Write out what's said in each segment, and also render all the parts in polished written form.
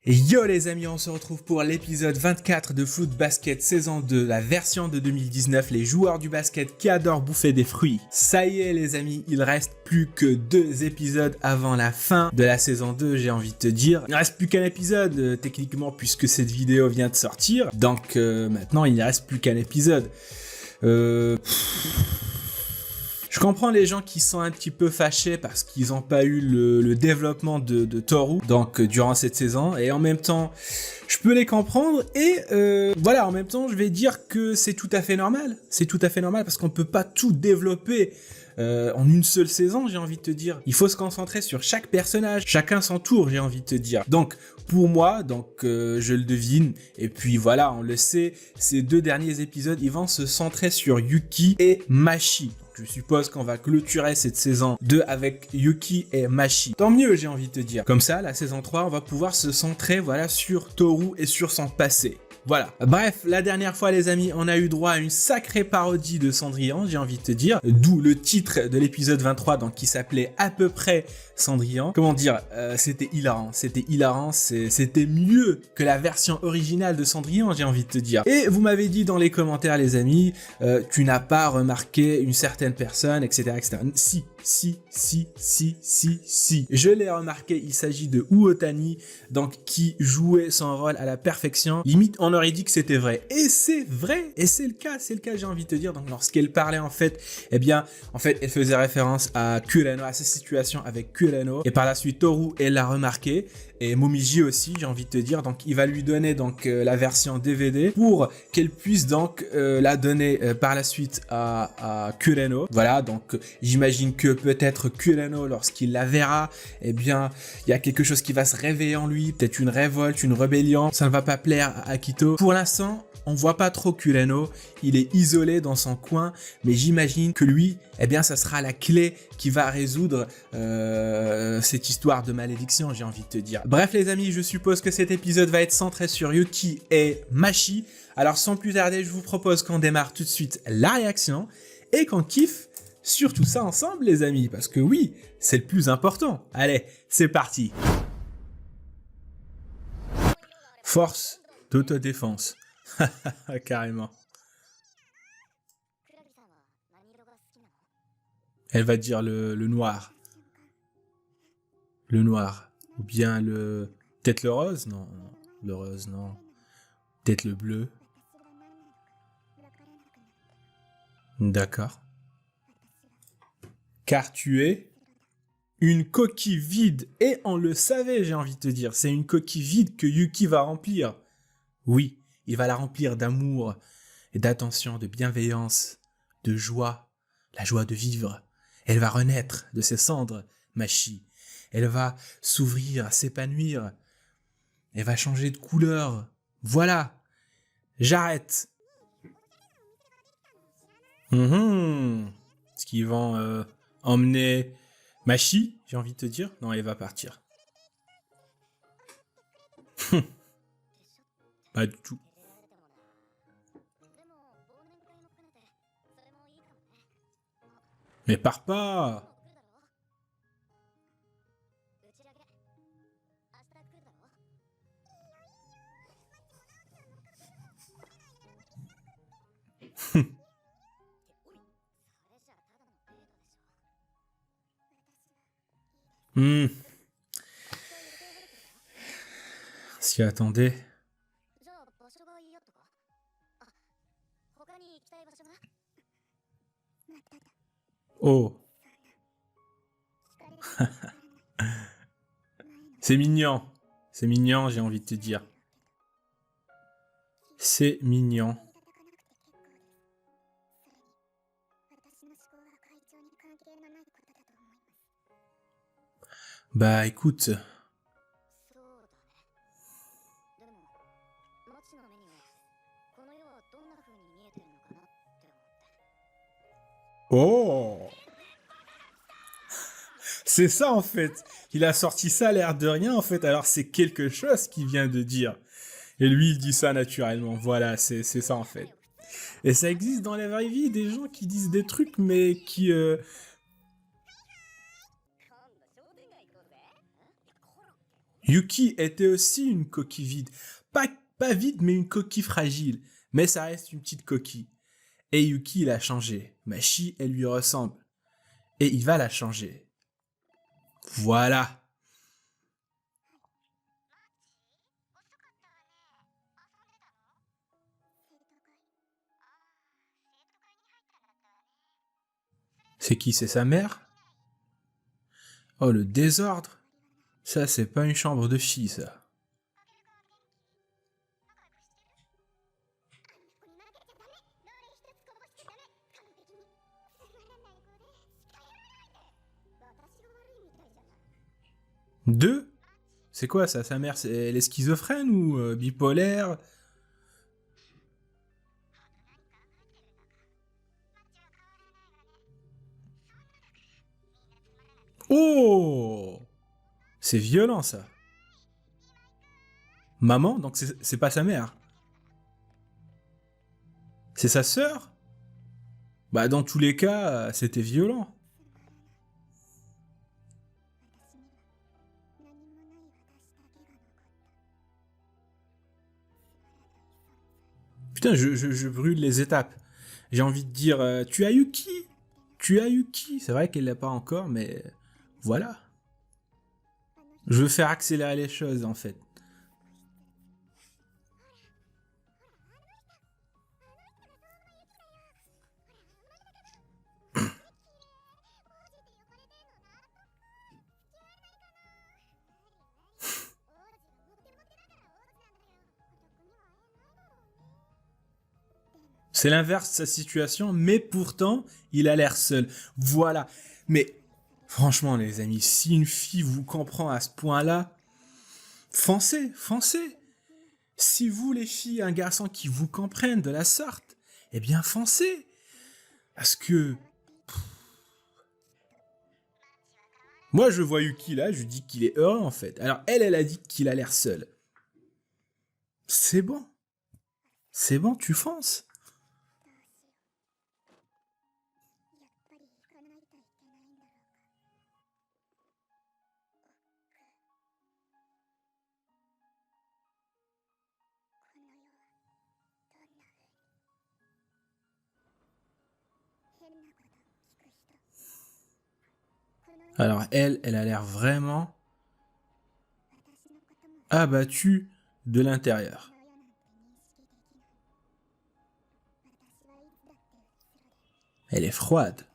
Et yo les amis, on se retrouve pour l'épisode 24 de Foot Basket saison 2, la version de 2019, les joueurs du basket qui adorent bouffer des fruits. Ça y est les amis, il reste plus que 2 épisodes avant la fin de la saison 2, j'ai envie de te dire. Il ne reste plus qu'un épisode techniquement puisque cette vidéo vient de sortir, donc maintenant il ne reste plus qu'un épisode. Je comprends les gens qui sont un petit peu fâchés parce qu'ils n'ont pas eu le développement de Toru donc durant cette saison, et en même temps je peux les comprendre et voilà, en même temps je vais dire que c'est tout à fait normal, parce qu'on peut pas tout développer en une seule saison, j'ai envie de te dire. Il faut se concentrer sur chaque personnage, chacun son tour, j'ai envie de te dire. Donc pour moi, je le devine, et puis voilà, on le sait, ces 2 derniers épisodes, ils vont se centrer sur Yuki et Machi. Je suppose qu'on va clôturer cette saison 2 avec Yuki et Machi. Tant mieux, j'ai envie de te dire. Comme ça, la saison 3, on va pouvoir se centrer voilà, sur Toru et sur son passé. Voilà. Bref, la dernière fois les amis, on a eu droit à une sacrée parodie de Cendrillon, j'ai envie de te dire, d'où le titre de l'épisode 23, donc qui s'appelait à peu près Cendrillon. Comment dire, c'était hilarant, c'était mieux que la version originale de Cendrillon, j'ai envie de te dire. Et vous m'avez dit dans les commentaires les amis, tu n'as pas remarqué une certaine personne, etc. Si. Je l'ai remarqué, il s'agit de Uotani, donc qui jouait son rôle à la perfection. Limite, on aurait dit que c'était vrai. Et c'est vrai, et c'est le cas, j'ai envie de te dire. Donc lorsqu'elle parlait en fait, elle faisait référence à Kureno, à sa situation avec Kureno. Et par la suite, Toru, elle l'a remarqué. Et Momiji aussi, j'ai envie de te dire. Donc il va lui donner la version DVD pour qu'elle puisse la donner par la suite à Kureno. Voilà, donc j'imagine que peut-être Kureno, lorsqu'il la verra, eh bien, il y a quelque chose qui va se réveiller en lui, peut-être une révolte, une rébellion. Ça ne va pas plaire à Akito. Pour l'instant, on voit pas trop Kureno, il est isolé dans son coin, mais j'imagine que lui, eh bien, ça sera la clé qui va résoudre cette histoire de malédiction, j'ai envie de te dire. Bref les amis, je suppose que cet épisode va être centré sur Yuki et Machi. Alors sans plus tarder, je vous propose qu'on démarre tout de suite la réaction et qu'on kiffe sur tout ça ensemble les amis, parce que oui, c'est le plus important. Allez, c'est parti. Force d'autodéfense. Carrément. Elle va dire le noir. Le noir. Ou bien le... Peut-être le rose? Non. Le rose, non. Peut-être le bleu. D'accord. Car tu es une coquille vide. Et on le savait, j'ai envie de te dire. C'est une coquille vide que Yuki va remplir. Oui, il va la remplir d'amour et d'attention, de bienveillance, de joie. La joie de vivre. Elle va renaître de ses cendres, Machi. Elle va s'ouvrir, s'épanouir. Elle va changer de couleur. Voilà. J'arrête. Est-ce qu'ils vont emmener Machi, j'ai envie de te dire? Non, elle va partir. Pas du tout. Mais pars pas. S'y attendait. Oh. C'est mignon. C'est mignon, j'ai envie de te dire. C'est mignon. Bah écoute. Oh. C'est ça en fait. Il a sorti ça à l'air de rien en fait. Alors c'est quelque chose qu'il vient de dire. Et lui il dit ça naturellement. Voilà, c'est ça en fait. Et ça existe dans la vraie vie, des gens qui disent des trucs mais qui... Yuki était aussi une coquille vide. Pas vide, mais une coquille fragile. Mais ça reste une petite coquille. Et Yuki, il a changé. Machi, elle lui ressemble. Et il va la changer. Voilà. C'est qui? C'est sa mère? Oh, le désordre. Ça, c'est pas une chambre de fille, ça. Deux? C'est quoi ça? Sa mère, elle est schizophrène ou bipolaire? Oh! C'est violent, ça. Maman? Donc c'est pas sa mère. C'est sa sœur? Bah, dans tous les cas, c'était violent. Putain, je brûle les étapes. J'ai envie de dire, tu as Yuki? Tu as Yuki? C'est vrai qu'elle l'a pas encore, mais voilà. Je veux faire accélérer les choses, en fait. C'est l'inverse de sa situation, mais pourtant, il a l'air seul. Voilà. Mais franchement, les amis, si une fille vous comprend à ce point-là, foncez, foncez. Si vous, les filles, un garçon qui vous comprenne de la sorte, eh bien, foncez. Parce que moi, je vois Yuki là, je dis qu'il est heureux en fait. Alors, elle a dit qu'il a l'air seul. C'est bon. C'est bon, tu fonces. Alors, elle a l'air vraiment abattue de l'intérieur. Elle est froide.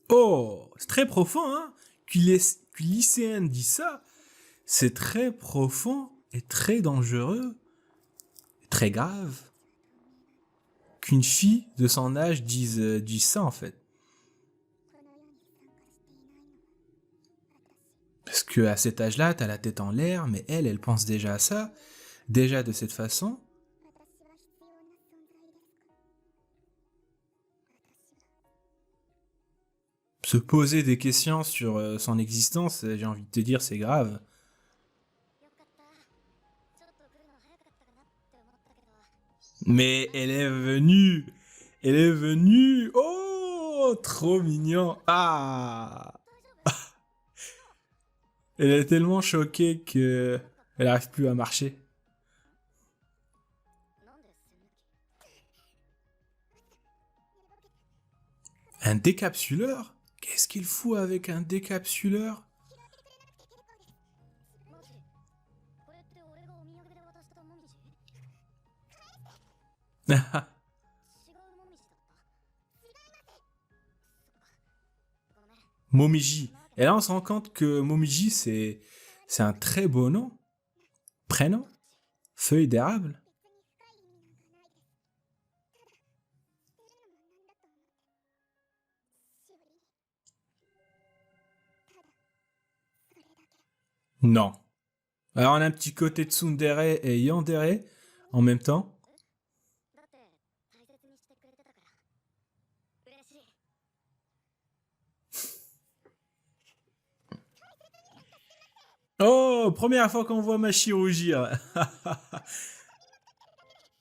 Oh, c'est très profond, hein? Qu'une lycéenne dit ça, c'est très profond et très dangereux, très grave. Qu'une fille de son âge dise ça, en fait. Parce que à cet âge-là, t'as la tête en l'air, mais elle pense déjà à ça, déjà de cette façon. Se poser des questions sur son existence, j'ai envie de te dire, c'est grave. Mais elle est venue. Elle est venue. Oh, trop mignon. Ah. Elle est tellement choquée que elle n'arrive plus à marcher. Un décapsuleur? Qu'est-ce qu'il fout avec un décapsuleur? Momiji. Et là, on se rend compte que Momiji, c'est un très beau nom. Prénom? Feuille d'érable? Non. Alors, on a un petit côté tsundere et yandere en même temps. Oh, Oh, première fois qu'on voit Machi rougir.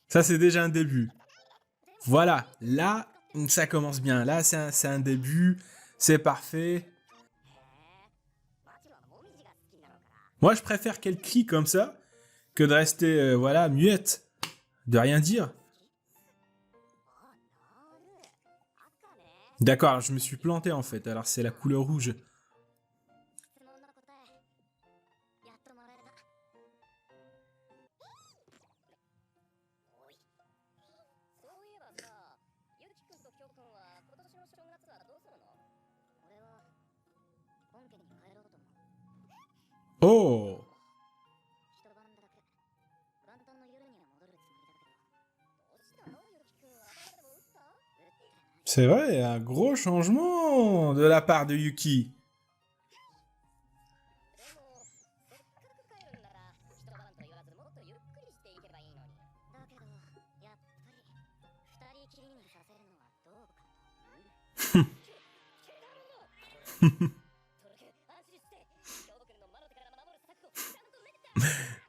Ça, c'est déjà un début. Voilà, là, ça commence bien. Là, c'est un début. C'est parfait. Moi, je préfère qu'elle crie comme ça que de rester, voilà, muette. De rien dire. D'accord, je me suis planté en fait. Alors, c'est la couleur rouge. Oh! C'est vrai, un gros changement de la part de Yuki.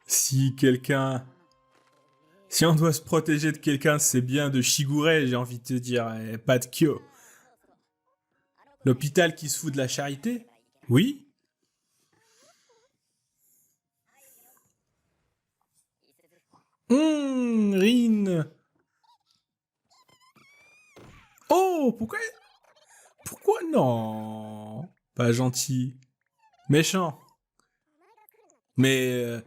Si quelqu'un... Si on doit se protéger de quelqu'un, c'est bien de Shigure, j'ai envie de te dire, et pas de Kyo. L'hôpital qui se fout de la charité? Oui? Rin. Oh, pourquoi... Pourquoi non? Pas gentil. Méchant. Mais...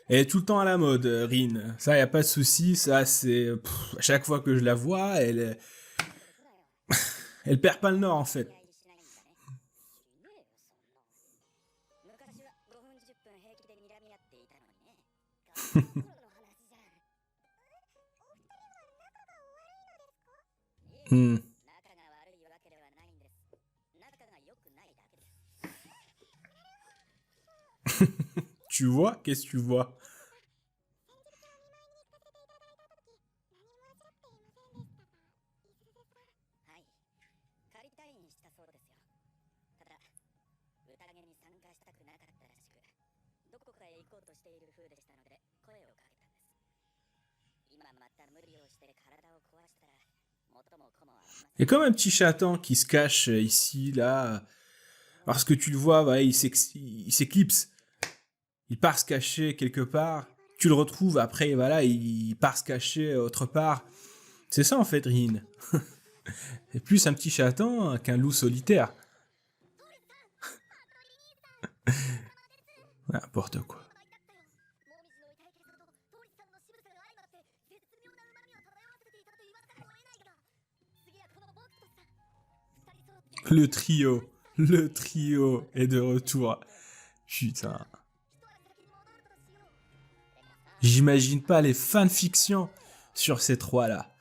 elle est tout le temps à la mode, Rin. Ça, y a pas de souci. Ça, c'est... à chaque fois que je la vois, elle perd pas le nord, en fait. Hmm. Tu vois? Qu'est-ce que tu vois? Il y a comme un petit chaton qui se cache ici, là. Parce que tu le vois, voilà, il s'éclipse. Il part se cacher quelque part. Tu le retrouves après, voilà, il part se cacher autre part. C'est ça en fait, Rin. C'est plus un petit chaton qu'un loup solitaire. N'importe quoi. Le trio est de retour. Putain. J'imagine pas les fanfictions sur ces trois-là.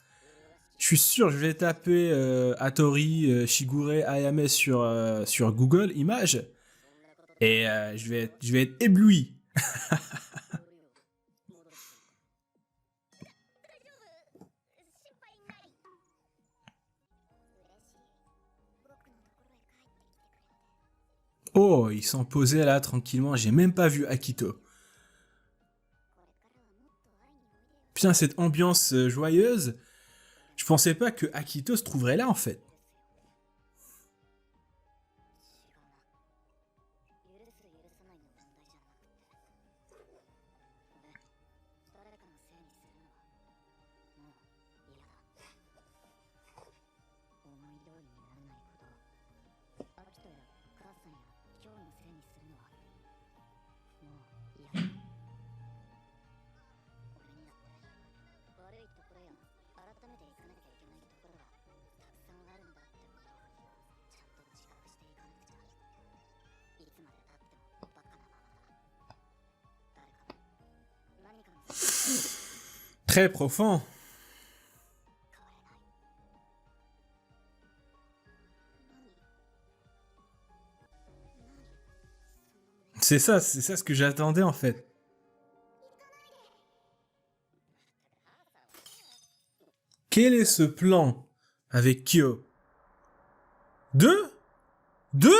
Je suis sûr, je vais taper Hattori, Shigure, Ayame sur Google Images et je vais être ébloui. Oh, ils sont posés là tranquillement, j'ai même pas vu Akito. Putain, cette ambiance joyeuse, je pensais pas que Akito se trouverait là en fait. Très profond. C'est ça ce que j'attendais en fait. Quel est ce plan avec Kyo? Deux? Deux?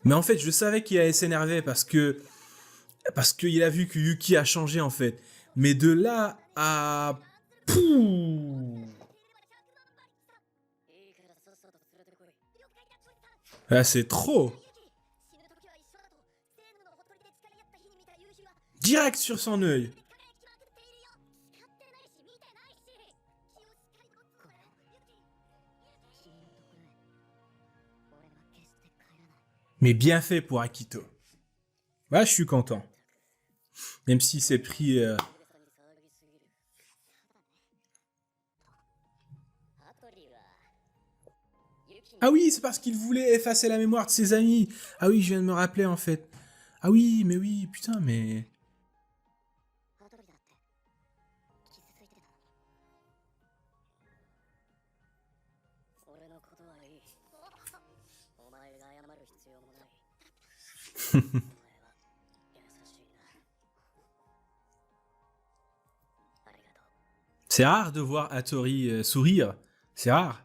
Mais en fait, je savais qu'il allait s'énerver parce qu'il a vu que Yuki a changé en fait. Mais de là à... Pouh. Ah, c'est trop. Direct sur son œil. Mais bien fait pour Akito. Bah, je suis content. Même si c'est pris... Ah oui, c'est parce qu'il voulait effacer la mémoire de ses amis. Ah oui, je viens de me rappeler en fait. Ah oui, mais oui, putain, mais... C'est rare de voir Hattori sourire. C'est rare.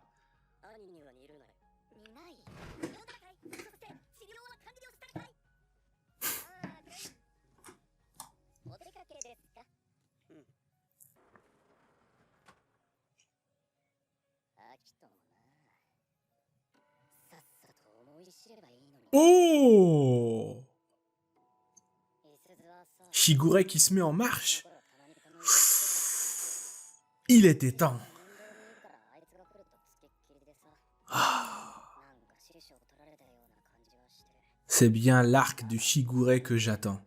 Oh! Shigure qui se met en marche. Il était temps. C'est bien l'arc de Shigure que j'attends.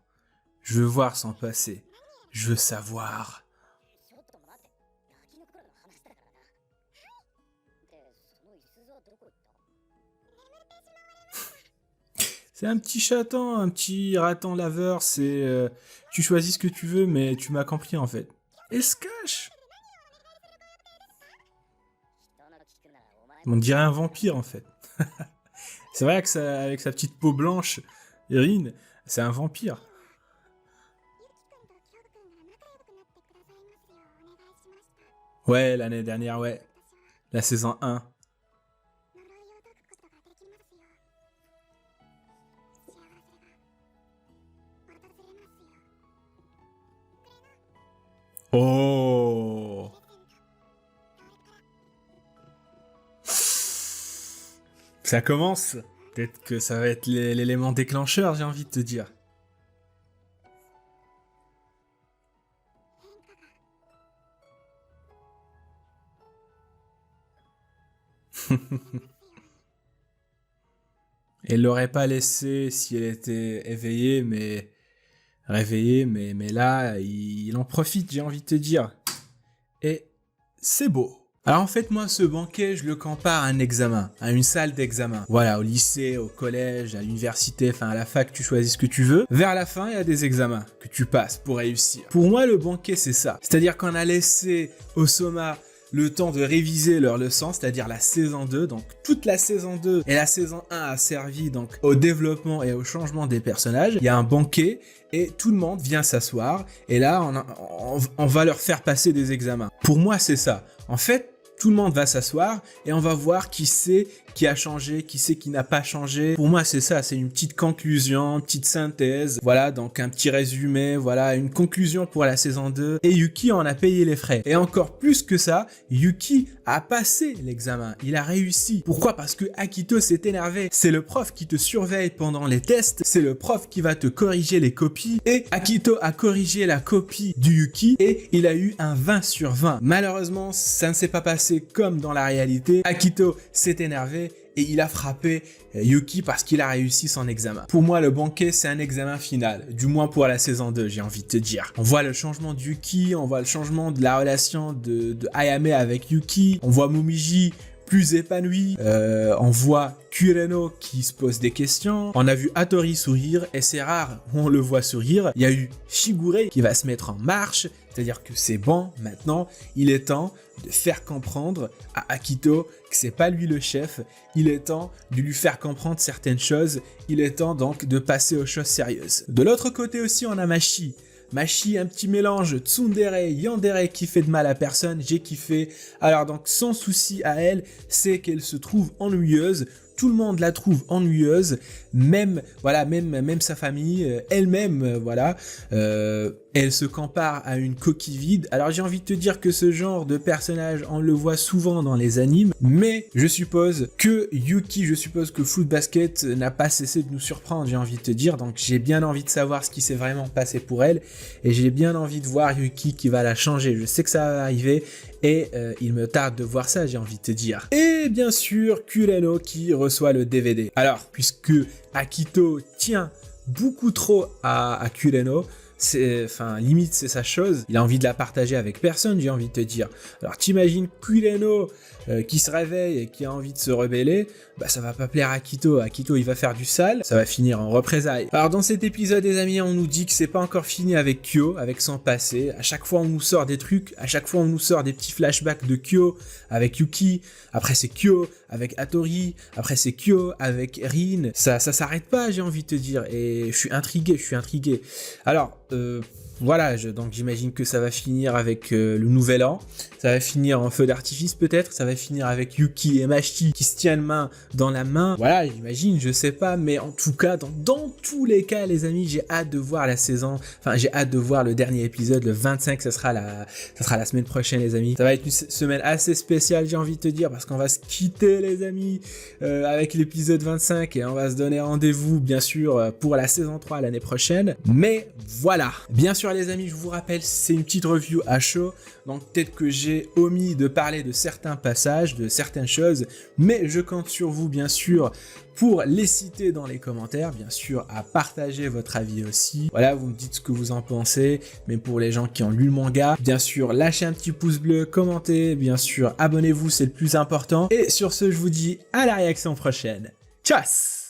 Je veux voir son passé. Je veux savoir. C'est un petit chaton, un petit raton laveur, c'est... tu choisis ce que tu veux, mais tu m'as compris en fait. Elle se cache. On dirait un vampire en fait. C'est vrai que ça, avec sa petite peau blanche, Erin, c'est un vampire. Ouais, l'année dernière, ouais. La saison 1. Oh! Ça commence. Peut-être que ça va être l'élément déclencheur, j'ai envie de te dire. Elle l'aurait pas laissé si elle était éveillée, mais... réveillée, mais là, il en profite, j'ai envie de te dire. Et c'est beau. Alors en fait, moi, ce banquet, je le compare à un examen, à une salle d'examen. Voilà, au lycée, au collège, à l'université, enfin à la fac, tu choisis ce que tu veux. Vers la fin, il y a des examens que tu passes pour réussir. Pour moi, le banquet, c'est ça. C'est-à-dire qu'on a laissé Osoma le temps de réviser leurs leçons, c'est-à-dire la saison 2. Donc toute la saison 2 et la saison 1 a servi donc au développement et au changement des personnages. Il y a un banquet et tout le monde vient s'asseoir et là on va leur faire passer des examens. Pour moi c'est ça. En fait, tout le monde va s'asseoir et on va voir qui c'est qui a changé, qui c'est qui n'a pas changé. Pour moi, c'est ça, c'est une petite conclusion, une petite synthèse. Voilà, donc un petit résumé, voilà, une conclusion pour la saison 2. Et Yuki en a payé les frais. Et encore plus que ça, Yuki a passé l'examen. Il a réussi. Pourquoi? Parce que Akito s'est énervé. C'est le prof qui te surveille pendant les tests. C'est le prof qui va te corriger les copies. Et Akito a corrigé la copie du Yuki et il a eu un 20 sur 20. Malheureusement, ça ne s'est pas passé comme dans la réalité. Akito s'est énervé et il a frappé Yuki parce qu'il a réussi son examen. Pour moi, le banquet, c'est un examen final, du moins pour la saison 2, j'ai envie de te dire. On voit le changement de Yuki, on voit le changement de la relation de Ayame avec Yuki, on voit Momiji plus épanoui, on voit Kureno qui se pose des questions, on a vu Hattori sourire, et c'est rare où on le voit sourire. Il y a eu Shigure qui va se mettre en marche, c'est-à-dire que c'est bon, maintenant, il est temps de faire comprendre à Akito que c'est pas lui le chef, il est temps de lui faire comprendre certaines choses, il est temps donc de passer aux choses sérieuses. De l'autre côté aussi, on a Machi. Machi, un petit mélange tsundere, yandere qui fait de mal à personne, j'ai kiffé. Alors donc son souci à elle, c'est qu'elle se trouve ennuyeuse. tout le monde la trouve ennuyeuse, même sa famille, elle-même, elle se compare à une coquille vide. Alors j'ai envie de te dire que ce genre de personnage, on le voit souvent dans les animes, mais je suppose que Fruit Basket n'a pas cessé de nous surprendre, j'ai envie de te dire, donc j'ai bien envie de savoir ce qui s'est vraiment passé pour elle, et j'ai bien envie de voir Yuki qui va la changer. Je sais que ça va arriver, et il me tarde de voir ça, j'ai envie de te dire. Et bien sûr, Kureno qui reçoit le DVD. Alors, puisque Akito tient beaucoup trop à Kureno, limite c'est sa chose, il a envie de la partager avec personne, j'ai envie de te dire. Alors t'imagines Kureno qui se réveille et qui a envie de se rebeller, ça va pas plaire à Akito. Akito il va faire du sale, ça va finir en représailles. Alors dans cet épisode les amis, on nous dit que c'est pas encore fini avec Kyo, avec son passé. À chaque fois on nous sort des trucs, à chaque fois on nous sort des petits flashbacks de Kyo avec Yuki, après c'est Kyo avec Hattori, après c'est Kyo avec Rin, ça s'arrête pas, j'ai envie de te dire, et je suis intrigué. Alors donc j'imagine que ça va finir avec le nouvel an, ça va finir en feu d'artifice peut-être, ça va finir avec Yuki et Mashti qui se tiennent main dans la main, voilà j'imagine, je sais pas, mais en tout cas dans tous les cas les amis, j'ai hâte de voir j'ai hâte de voir le dernier épisode, le 25, ça sera la semaine prochaine les amis, ça va être une semaine assez spéciale j'ai envie de te dire, parce qu'on va se quitter les amis avec l'épisode 25 et on va se donner rendez-vous bien sûr pour la saison 3 l'année prochaine, mais voilà, bien sûr les amis, je vous rappelle, c'est une petite review à chaud, donc peut-être que j'ai omis de parler de certains passages, de certaines choses, mais je compte sur vous bien sûr pour les citer dans les commentaires, bien sûr à partager votre avis aussi. Voilà, vous me dites ce que vous en pensez, mais pour les gens qui ont lu le manga, bien sûr lâchez un petit pouce bleu, commentez, bien sûr abonnez-vous, c'est le plus important. Et sur ce, je vous dis à la réaction prochaine. Tchuss!